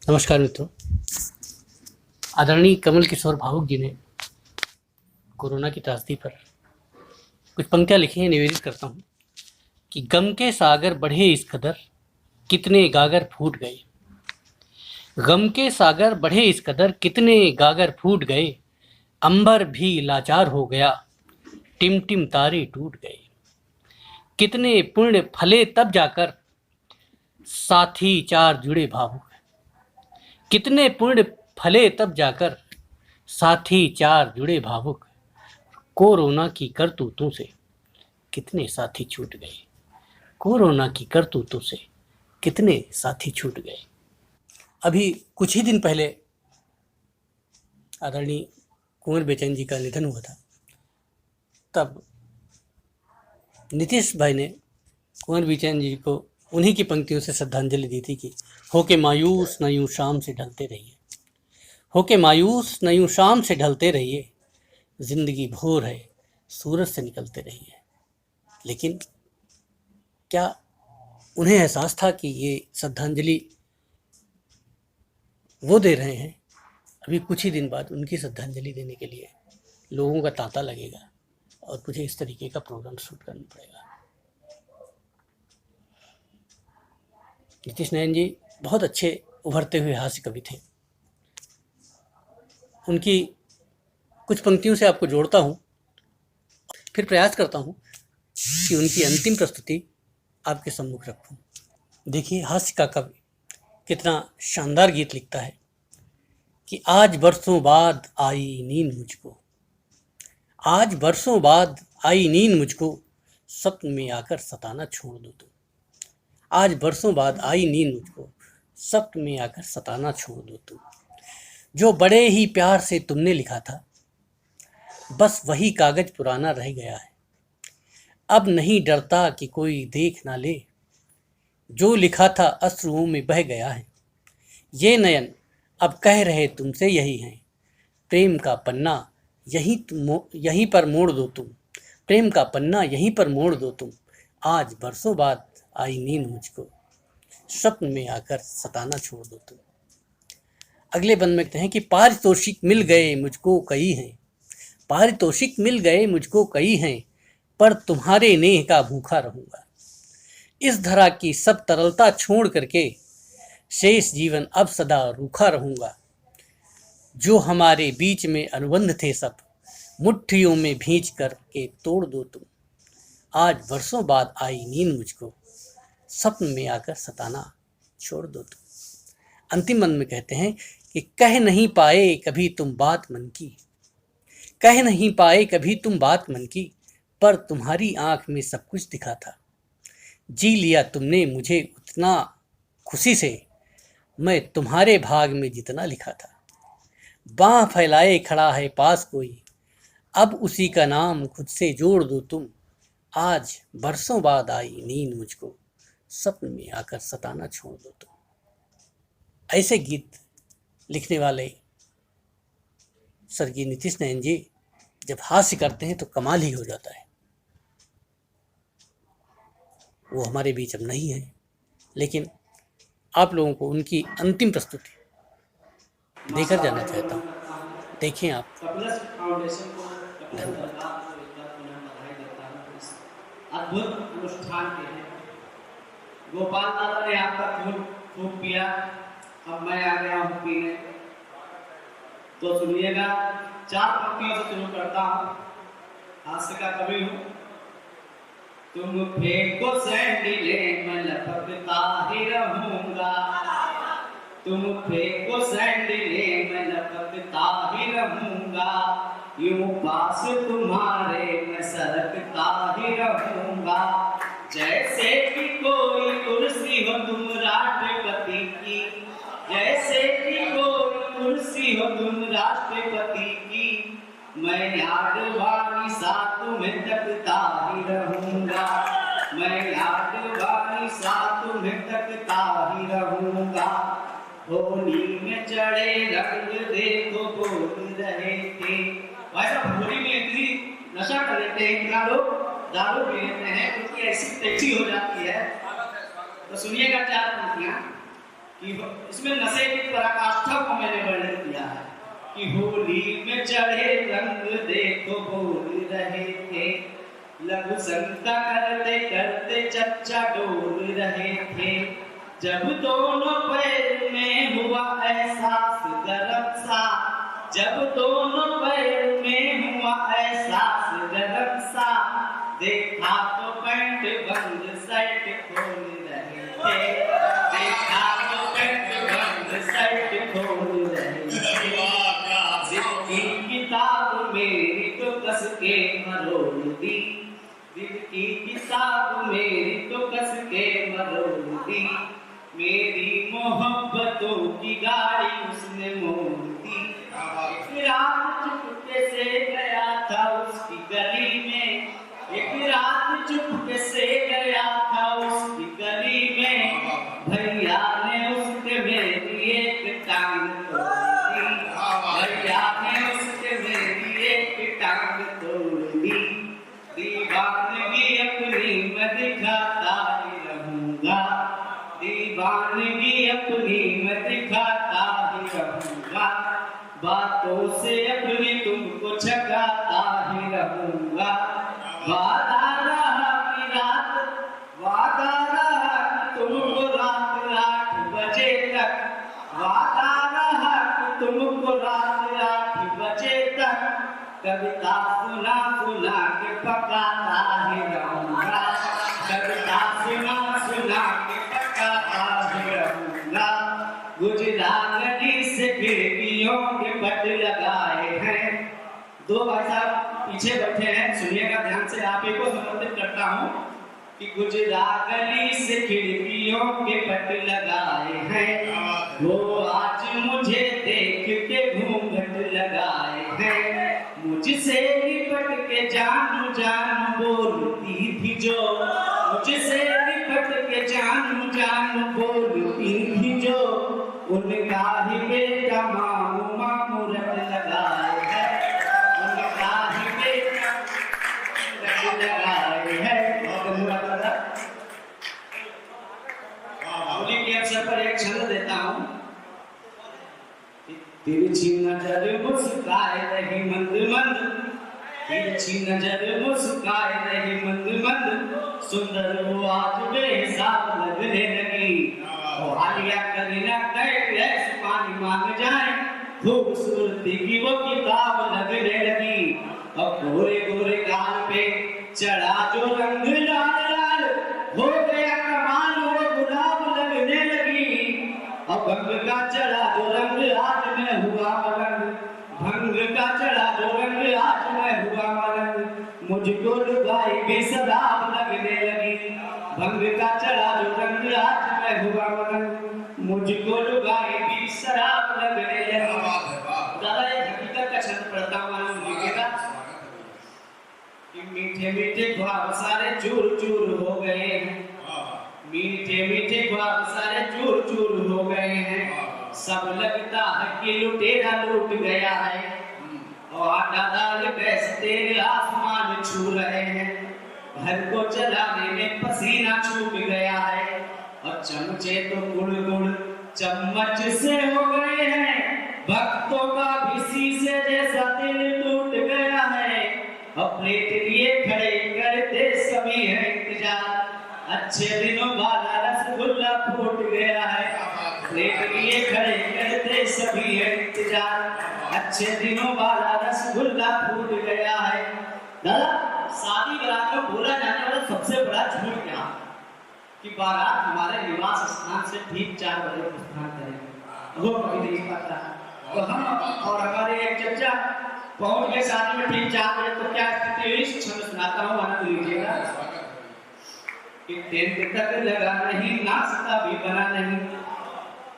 नमस्कार मित्रों। आदरणीय कमल किशोर भावुक जी ने कोरोना की त्रासदी पर कुछ पंक्तियाँ लिखी हैं। निवेदित करता हूँ कि गम के सागर बढ़े इस कदर, कितने गागर फूट गए। गम के सागर बढ़े इस कदर, कितने गागर फूट गए। अंबर भी लाचार हो गया, टिम टिम तारे टूट गए। कितने पुण्य फले तब जाकर, साथी चार जुड़े भावुक। कितने पुण्य फले तब जाकर, साथी चार जुड़े भावुक। कोरोना की करतूतों से कितने साथी छूट गए। कोरोना की करतूतों से कितने साथी छूट गए। अभी कुछ ही दिन पहले आदरणीय कुंवर बेचैन जी का निधन हुआ था। तब नीतीश भाई ने कुंवर बेचैन जी को उन्हीं की पंक्तियों से श्रद्धांजलि दी थी कि होके मायूस न यूं शाम से ढलते रहिए, होके मायूस न यूं शाम से ढलते रहिए, जिंदगी भोर है सूरज से निकलते रहिए। लेकिन क्या उन्हें एहसास था कि ये श्रद्धांजलि वो दे रहे हैं? अभी कुछ ही दिन बाद उनकी श्रद्धांजलि देने के लिए लोगों का तांता लगेगा और मुझे इस तरीके का प्रोग्राम शूट करना पड़ेगा। नीतीश नयन जी बहुत अच्छे उभरते हुए हास्य कवि थे। उनकी कुछ पंक्तियों से आपको जोड़ता हूँ, फिर प्रयास करता हूँ कि उनकी अंतिम प्रस्तुति आपके सम्मुख रखूँ। देखिए, हास्य का कवि कितना शानदार गीत लिखता है कि आज बरसों बाद आई नींद मुझको, आज बरसों बाद आई नींद मुझको, सपन में आकर सताना छोड़ दो तुम। आज बरसों बाद आई नींद मुझको, सपन में आकर सताना छोड़ दो तुम। जो बड़े ही प्यार से तुमने लिखा था, बस वही कागज पुराना रह गया है। अब नहीं डरता कि कोई देख ना ले, जो लिखा था अश्रुओं में बह गया है। ये नयन अब कह रहे तुमसे यही हैं, प्रेम का पन्ना यहीं पर मोड़ दो तुम। प्रेम का पन्ना यहीं पर मोड़ दो तुम। आज बरसों बाद आई नींद मुझको, स्वप्न में आकर सताना छोड़ दो तुम। अगले बंद में कहते हैं कि पारितोषिक मिल गए मुझको कई हैं, पारितोषिक मिल गए मुझको कई हैं, पर तुम्हारे नेह का भूखा रहूंगा। इस धरा की सब तरलता छोड़ करके, शेष जीवन अब सदा रूखा रहूंगा। जो हमारे बीच में अनुबंध थे सब, मुट्ठियों में भींच करके तोड़ दो तुम। आज वर्षों बाद आई नींद मुझको, सपन में आकर सताना छोड़ दो तुम। अंतिम बंद में कहते हैं कि कह नहीं पाए कभी तुम बात मन की, कह नहीं पाए कभी तुम बात मन की, पर तुम्हारी आंख में सब कुछ दिखा था। जी लिया तुमने मुझे उतना खुशी से, मैं तुम्हारे भाग में जितना लिखा था। बाँह फैलाए खड़ा है पास कोई, अब उसी का नाम खुद से जोड़ दो तुम। आज बरसों बाद आई नींद मुझको, सपन में आकर सताना छोड़ दो तुम। ऐसे गीत लिखने वाले स्वर्गीय नीतीश नयन जी जब हास्य करते हैं तो कमाल ही हो जाता है। वो हमारे बीच अब नहीं है, लेकिन आप लोगों को उनकी अंतिम प्रस्तुति देकर जाना चाहता हूँ। देखें आप। धन्यवाद। अद्भुत अनुष्ठान के हैं। गोपाल दादा ने आपका खूब पिया, अब मैं आ गया हूँ पीने। तो सुनिएगा, 4 पंक्तियों से शुरू करता हूँ। हास्य का कवि हूँ। तुम फेंको सैंडले मैं लपकता ही रहूंगा, तुम फेंको सैंडले मैं लपकता ही रहूंगा, यूं पास तुम्हारे मैं सरकता ही रहूंगा। जैसे कि कोई कुर्सी हो तुम राष्ट्रपति की, जैसे कि कोई कुर्सी हो तुम राष्ट्रपति की, मैं यादवानी सा तुम्हें तकता ही रहूंगा, मैं यादवानी सा तुम्हें तकता ही रहूंगा। होली में चढ़े रंग देखो बोल रहे थे, वैसा होली में इतनी नशा कर लेते हैं क्या लोग, दारू पी लेते हैं, उनकी ऐसी तेजी हो जाती है। तो सुनिएगा 4 पंक्तियां। कि इसमें नशे की पराकाष्ठा को मैंने वर्णन किया है कि होली में चढ़े रंग देखो बोल रहे थे, लघु शंका करते करते चर्चा डोल रहे थे, जब दोनों पैर में हुआ एहसास गरम सा, जब दोनों पैर में हुआ एहसास गरम सा, देखा तो पैंट बंद शर्ट खोल रहे थे, देखा तो पैंट बंद शर्ट खोल रहे थे, दिल की किताब मेरी तो कस के मरोड़ दी, दिल की किताब मेरी तो कस के मरोड़ दी, मेरी मोहब्बतों की गाड़ी उसने मोड़ दी, एक रात चुपके से गया था उसकी गली में, एक रात चुपके से गया था उसकी गली में, भैया ने उसके मेरी एक टांग तोड़ दी, भैया ने उसके मेरी एक टांग तोड़ दी, दीवानगी अपनी मैं दिखाता ही रहूंगा, दीवानगी अपनी मैं दिखाता ही रहूंगा, बातों से अपनी तुमको छकाता ही रहूंगा, वादा रहा कि रात, वादा रहा कि तुमको रात 8 बजे तक, वादा रहा कि तुमको रात 8 बजे तक, कविता सुना सुना के पकाता ही रहूंगा, कविता सुना सुना के पकाता ही रहूंगा, गुजरा गली से खिड़कियों के पट लगाए हैं, दो भाई साहब पीछे बैठे हैं, सुनिएगा ध्यान से, आप ही को समर्पित करता हूँ कि गुजरा गली से खिड़कियों के पट लगाए हैं, वो आज मुझे देख के घूंघट लगाए हैं, मुझसे लिपट के जान जान बोलती थी जो, मुझसे लिपट के जान जान बोलती थी जो, उनका ही बेटा मामू मामू रट लगाए हैं, उनका ही बेटा रट लगाए हैं। होली के अवसर पर एक छंद देता हूँ, तिरछी नजर मुस्काए रही मंद मंद, तिरछी नजर मुस्काए रही मंद मंद, सुंदर वो आज बेहिसाब लगने लगी, और आलिया करीना कैफ ऐसे पानी मांग जाए, खूबसूरती की वो किताब लगने लगी, अब गोरे गोरे गाल पे चढ़ा जो रंग लाल लाल, हो गया कमाल वो गुलाब लगने लगी, अब भंग का चढ़ा जो रंग आज मैं हुआ मलंग, भंग का चढ़ा जो रंग आज मैं हुआ मलंग, मुझको लुगाई भी शराब लगने लगी, भंग का चढ़ा जो रंग आज मैं हुआ मलंग, मुझको लुगाई भी शराब लगने लगी। दादा एक हकीकत का छंद पढ़ता हूँ, आनंद लीजिएगा कि मीठे मीठे ख्वाब सारे चूर चूर हो गए हैं, मीठे मीठे ख्वाब सारे चूर चूर हो गए हैं, सब लगता है कि लुटेरा लूट गया है, और आटा दाल गैस तेल आसमान छू रहे हैं, घर को चलाने में पसीना छूट गया है, और चमचे तो गुड़ गुड़ चम्मच से हो गए हैं, भक्तों का भी शीशे जैसा दिल टूट गया है, और प्लेट लिए खड़े करते सभी है इंतजार, अच्छे दिनों वाला रसगुल्ला फूट गया है, प्लेट लिए खड़े करते सभी है इंतजार, अच्छे दिनों वाला रसगुल्ला फूट गया है। दादा शादी बारात में बोला जाने वाला सबसे बड़ा झूठ क्या कि बारात हमारे निवास स्थान से ठीक 4 बजे प्रस्थान करेगी, वो कभी नहीं पाता, तो हम और हमारे एक चचा पहुंच गए शादी में ठीक 4 बजे, तो क्या स्थिति हुई छंद सुनाता हूँ, आनंद लीजिएगा कि टेंट तक लगा नहीं नाश्ता भी बना नहीं,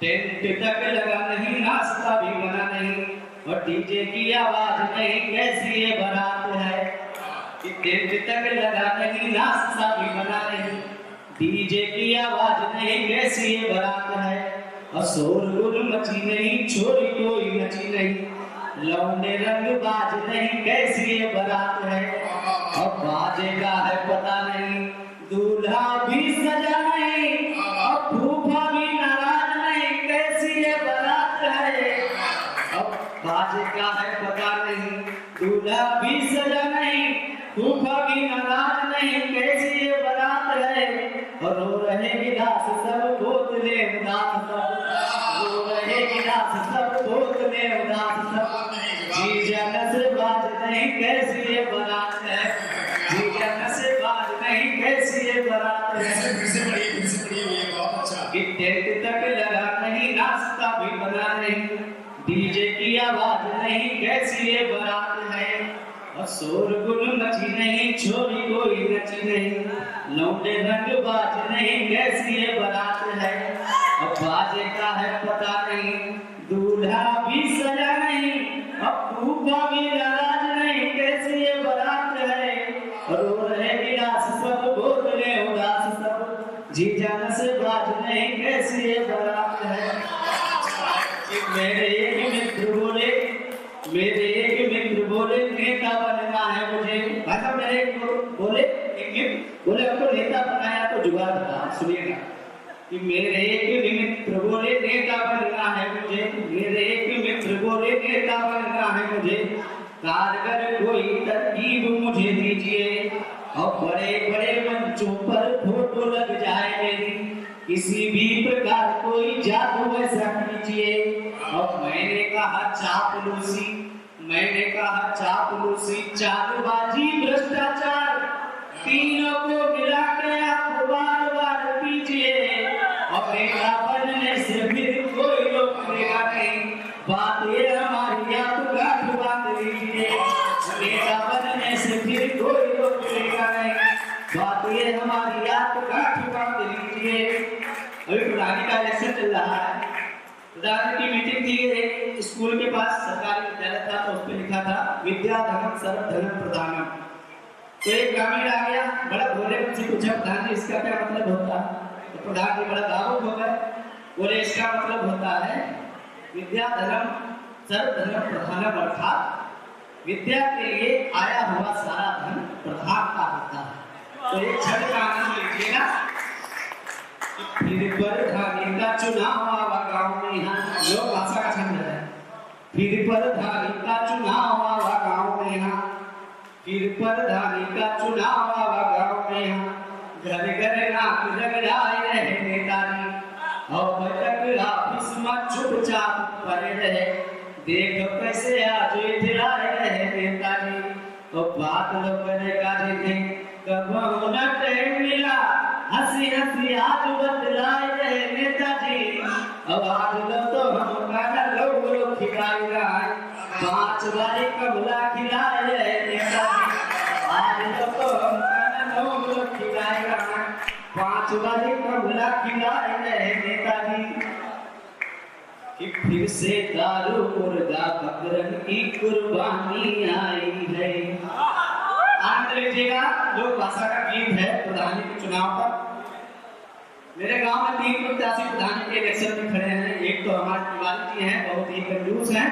टेंट तक लगा नहीं नाश्ता भी बना नहीं, और डीजे की आवाज नहीं कैसी ये बारात है, कि टेंट तक लगा नहीं नाश्ता भी बना नहीं, डीजे की आवाज नहीं कैसी ये बारात है, और शोरगुल मची नहीं छोरी कोई नची नहीं, लौंडे रंग बाज नहीं कैसी ये बारात है, अब बाजेगा है पता नहीं, दूल्हा भी सजा नहीं, और फूफा भी नाराज नहीं बाजे का है पता नहीं, दूल्हा भी सजा नहीं, फूफा भी नाराज नहीं, कैसी ये बारात है। और रो रहे गिलास सब बोतले उदास सब, रो रहे गिलास सब बोतले उदास सब। जीजा नशेबाज नहीं, कैसी ये बारात है। जीजा नशेबाज नहीं, कैसी ये बारात है। फिर से पढ़िए ये बहुत अच्छा। कि टेंट तक लगा नहीं, नाश्ता भी बना नहीं, डीजे की आवाज नहीं, कैसी ये बारात है। और शोरगुल मची नहीं, छोरी कोई नची नहीं, लौंडे रंग बाज नहीं, कैसी ये बारात है। अब बाजे का है पता नहीं, दूल्हा भी सजा नहीं, अब फूफा भी नाराज नहीं, कैसी ये बारात है। रो रहे गिलास सब बोतले उदास सब, जीजा नशेबाज नहीं, कैसी ये बारात है। मेरे एक मित्र बोले, मेरे एक मित्र बोले, नेता बनना है मुझे। भाषा मेरे एक बोले, एक बोले आपको नेता बनाया तो जुगाड़ था। सुनिएगा कि मेरे एक मित्र बोले, नेता बनना है मुझे, मेरे एक मित्र बोले, नेता बनना है मुझे, कारगर कोई तरकीब मुझे दीजिए, और बड़े बड़े मंचों पर फोटो लग जाए मेरी, किसी भी प्रकार कोई जादू ऐसा कीजिए। और मैंने कहा चापलूसी, मैंने कहा चापलूसी, चालबाजी, भ्रष्टाचार, तीनों को मिला के आप बार बार कीजिए। और नेता बनने से फिर कोई रोकेगा नहीं, बात ये हमारी आप गांठ बांध लीजिए। नेता बनने से फिर कोई रोकेगा नहीं, बात ये हमारी आप गांठ बांध लीजिए। अभी प्रधानी का इलेक्शन चल रहा है, प्रधान की मीटिंग थी एक स्कूल के पास, सरकारी विद्यालय था, तो उस पर लिखा था विद्या धनम सर्व धनम प्रधानम। तो एक ग्रामीण आ गया, बड़ा भोले मुझसे पूछा, प्रधान जी इसका क्या मतलब होता है। तो प्रधान जी बड़ा भावुक हो गए, बोले इसका मतलब होता है विद्या धनम सर्व धनम प्रधानम, अर्थात विद्या के लिए आया हुआ सारा धन प्रधान का होता है। तो एक छठ का आनंद लीजिएगा। फिर प्रधानी का चुनाव आवा गाँव में, यहाँ लोग भाषा का छंद है। फिर प्रधानी का चुनाव आवा गाँव में, यहाँ फिर प्रधानी का चुनाव आवा गाँव में, यहाँ घर घर नाक रगड़ाए रहे नेताजी, और बैठक ऑफिस में चुपचाप पड़े रहे, देखो कैसे आज इधराए रहे नेताजी। तो बात लोग करेगा जी कब न टाइम मिला, हंसी हंसी आज बदलाए रहे नेताजी। अब आज लो तो हम गाना लोग खिलाएगा, 5 बारी कबला खिलाए रहे नेताजी। आज लो तो हम गाना लोग खिलाएगा, 5 बारी कबला खिलाए रहे नेताजी। कि फिर से दारू मुर्गा बकरन की कुर्बानी आई है। आनंद लीजिएगा, लोक भाषा का गीत है प्रधानी के चुनाव पर। मेरे गांव में 3 प्रत्याशी प्रधानी के इलेक्शन में खड़े हैं। एक तो हमारे तिवारी जी हैं, बहुत ही कंजूस हैं,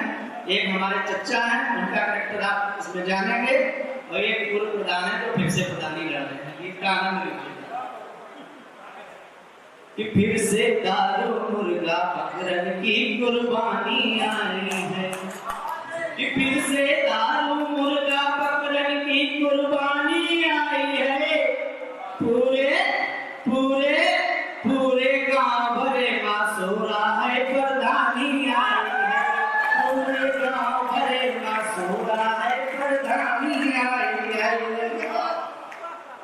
एक हमारे चच्चा हैं, उनका कैरेक्टर आप इसमें जानेंगे, और एक पूर्व प्रधान है जो फिर से प्रधानी लड़ रहे हैं। गीत का आनंद लीजिएगा। कि फिर से दारू मुर्गा बकरन की कुर्बानी आई है, कि फिर से दारू मुर्गा बकरन की कुर्बानी आई है। पूरे पूरे पूरे गांव भरे मासूरा है प्रधानी आई है, पूरे गांव भरे मासूरा है प्रधानी आई है।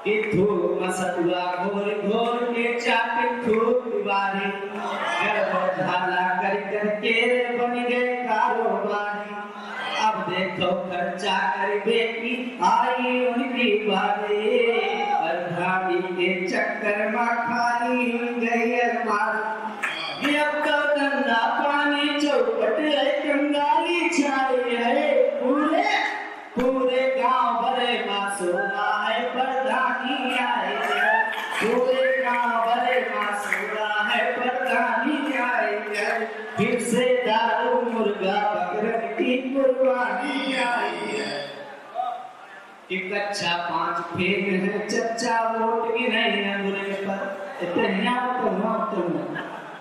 कि धूप मसुआ घोर घोर के चाटे खूब दीवारी, गड़बड़ झाला कर करके बन गए कारोबारी। अब देखो खर्चा कर बेटी आई उनकी बारी, प्रधानी के चक्कर में खाली गई अरमारी। अब तो धंधा पानी चौपट है, कंगाली छाई है, पूरे पूरे गांव भरे मासूमा है प्रधानी आई है, पूरे गांव भरे मासूमा है प्रधानी आई है। फिर से दारू मुर्गा बकरन की कुर्बानी आई है। कि कच्चा 5 फेल है चच्चा वोट गिने अंगूठे पर, इतना तो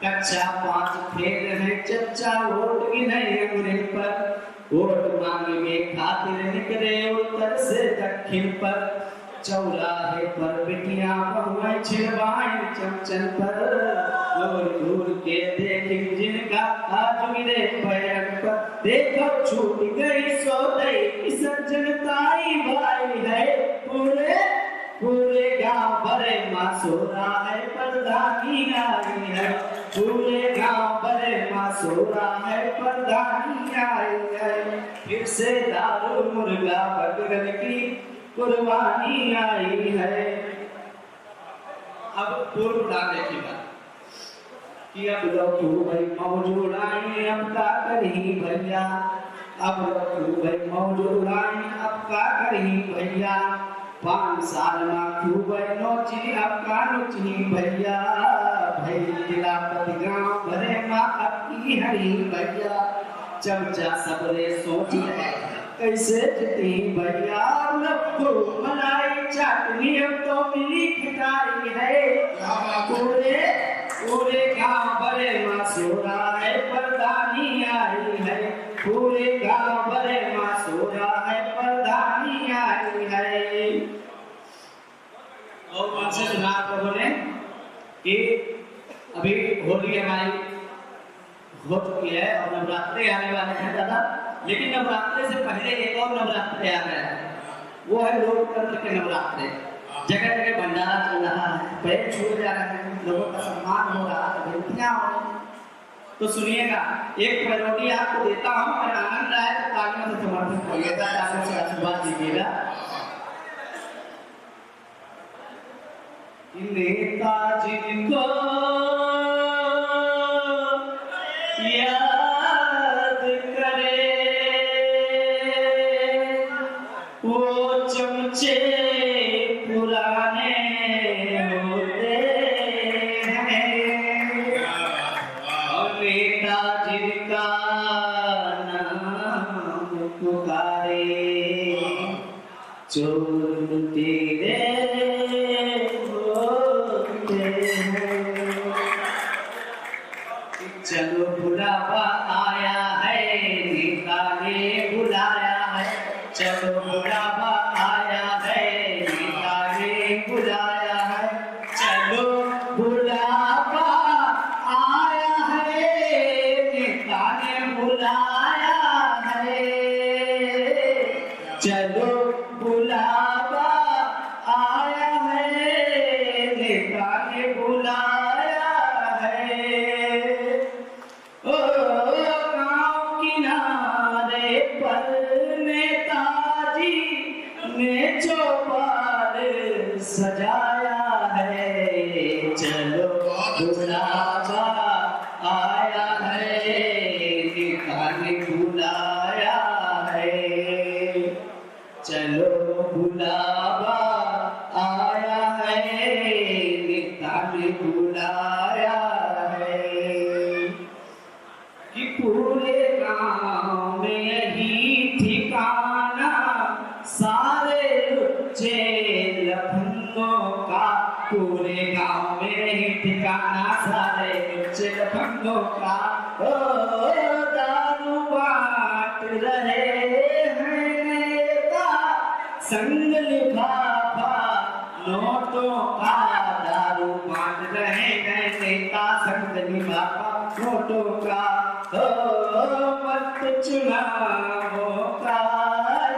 कच्चा 5 फेल है चच्चा वोट गिने अंगूठे पर। वोट मांगे खातिर निकले उत्तर से दक्षिण पर, चौराहे पर बिटियां बहुएं छिड़वाएं चमचन पर, दूर दूर के देख जिनका आज गिरे पैर पर, देखो छूट गई सौदई की सज्जनताई भाई है, पूरे पूरे गांव भरे मासूरा है प्रधानी आई है, पूरे गांव भरे मासूरा है प्रधानी आई है, फिर से दारू मुर्गा बकरन की कुर्बानी आई है। अब पूर्व उड़ा देखिएगा कि अब लोग भाई मौजूद आए अब का करी भैया, अब लोग भाई मौजूद आए अब का करी भैया, 5 साल में खूब नोची अब का नोची भैया, भाई दिलापत गांव भरे माँ अब की हरी भैया, चमचा सबरे सोच कैसे जीती भैया, लक्खू मलाई चटनी अब तो मिली खिटाई है, पूरे पूरे गांव भरे मासूरा है प्रधानी आई है, पूरे गांव भरे मासूरा है प्रधानी आई है। और मनसे चुनाव को बोले कि अभी होली हमारी हो चुकी है और नवरात्रे आने वाले हैं दादा, लेकिन नवरात्रे से पहले एक और नवरात्रे आ रहा है, वो है लोकतंत्र के नवरात्रे। जगह जगह भंडारा चल रहा है, पैर छूए जा रहे हैं, लोगों का सम्मान हो रहा है, बेटियां हो रही हैं। तो सुनिएगा, एक पैरोडी आपको देता हूँ, अगर आनंद आए तो तालियों से समर्थन करिएगा, तालियों से आशीर्वाद दीजिएगा। नेताजी को याद करे वो चमचे पुराने होते हैं, और नेताजी का नाम पुकारे चोर तेरे चलो बुलावा आया है, नेता ने बुलाया है, चलो बुलावा आया है, नेता ने बुलाया है, चलो बुलावा आया है, नेता ने बुलाया है, चलो बुलावा आया है, नेता ने बुलाया सजाया है, चलो बुलावा आया है, नेता ने बुलाया है, चलो बुलावा आया है, नेता ने बुलाया है, कि पूरे गांव में यही ठिकाना सारे लुच्चे लफंगों का, पूरे गांव में ही ठिकाना सारे लुच्चे लफंगों का, ओ दारू बांट रहे हैं नेता संग लिफाफा नोटों का, दारू बांट रहे हैं नेता संग लिफाफा नोटों का, ओ मत चुनावों का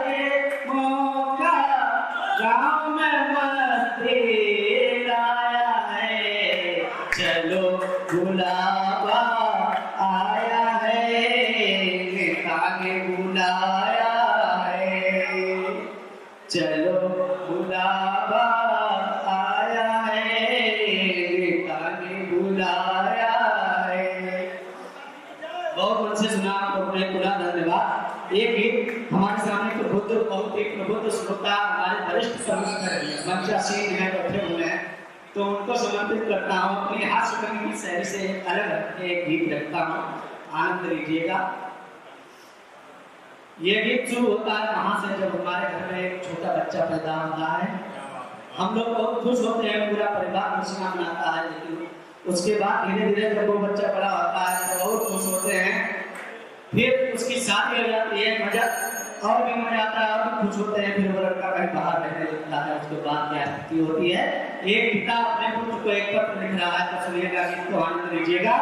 ये मौका, गाँव में मस्ती लाया है, चलो बुलावा आया है, नेता ने बुलाया है, चलो बुलावा आया है, नेता ने बुलाया है। बहुत मन से सुना आपको, पूरा धन्यवाद। एक गीत हमारे सामने प्रबुद्ध, बहुत ही प्रबुद्ध श्रोता हमारे वरिष्ठ मंचासीन हैं, बैठे हुए हैं, तो उनको समर्पित करता हूँ। अपनी हास्य करने की शैली से अलग एक गीत रखता हूँ, आनंद लीजिएगा। ये गीत शुरू होता है वहां से, जब हमारे घर में एक छोटा बच्चा पैदा होता है, हम लोग बहुत खुश होते हैं, पूरा परिवार खुशियां मनाता है, लेकिन उसके बाद धीरे धीरे जब वो बच्चा बड़ा होता है तो बहुत खुश होते हैं। फिर उसकी शादी हो जाती है, मजा और भी मजा आता है और भी खुश होते हैं। फिर वो लड़का कहीं बाहर रहने लगता है। उसके बाद क्या स्थिति होती है, एक पिता अपने पुत्र को एक पत्र लिख रहा है, तो सुनिएगा, इसको आनंद लीजिएगा।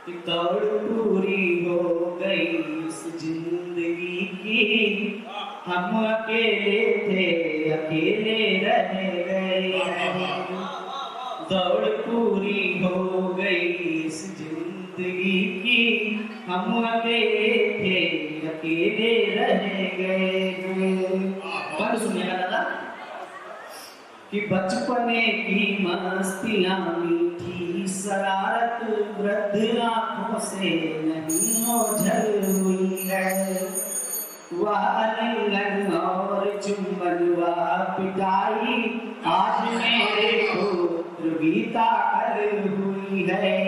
कि दौड़ पूरी हो गई इस जिंदगी की, हम अकेले थे अकेले रह गए। दौड़ पूरी हो गई इस जिंदगी की, हम अकेले थे अकेले रह गए। कौन सुनेगा दादा? कि बचपने की मस्तियां मीठी शरारत वृद्ध आंखों से नहीं ओझल हुई है। वह आलिंगन और चुंबन वह पिटाई आज मेरे पुत्र गीता कर हुई है।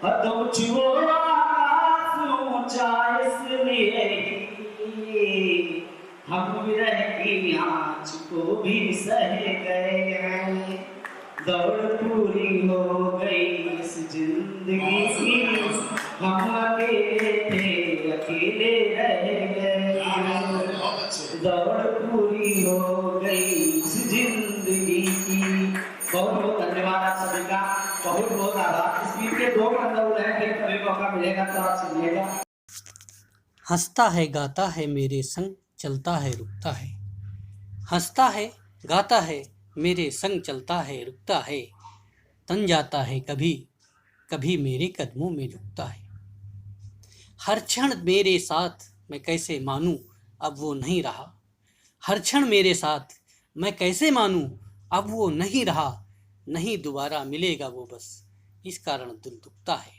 और तुम छुओ आकाश ऊंचा इसलिए हम विरह की आँच को भी सह गए हैं। दौड़ पूरी हो गई इस जिंदगी की, हम अकेले थे अकेले रह गए। बहुत अच्छे। दौड़ पूरी हो गई इस जिंदगी की। बहुत बहुत धन्यवाद आप सभी का, बहुत बहुत आभार। इस गीत के 2 बंदौर हैं, फिर कभी मौका मिलेगा तो आप सुनिएगा। हंसता है गाता है मेरे संग चलता है रुकता है। हंसता है गाता है मेरे संग चलता है रुकता है। तन जाता है कभी कभी मेरे कदमों में झुकता है। हर क्षण मेरे साथ मैं कैसे मानूं अब वो नहीं रहा। हर क्षण मेरे साथ मैं कैसे मानूं अब वो नहीं रहा। नहीं दोबारा मिलेगा वो बस इस कारण दिल दुखता है।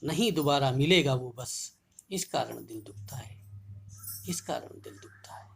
नहीं दोबारा मिलेगा वो बस इस कारण दिल दुखता है। इस कारण दिल दुखता है।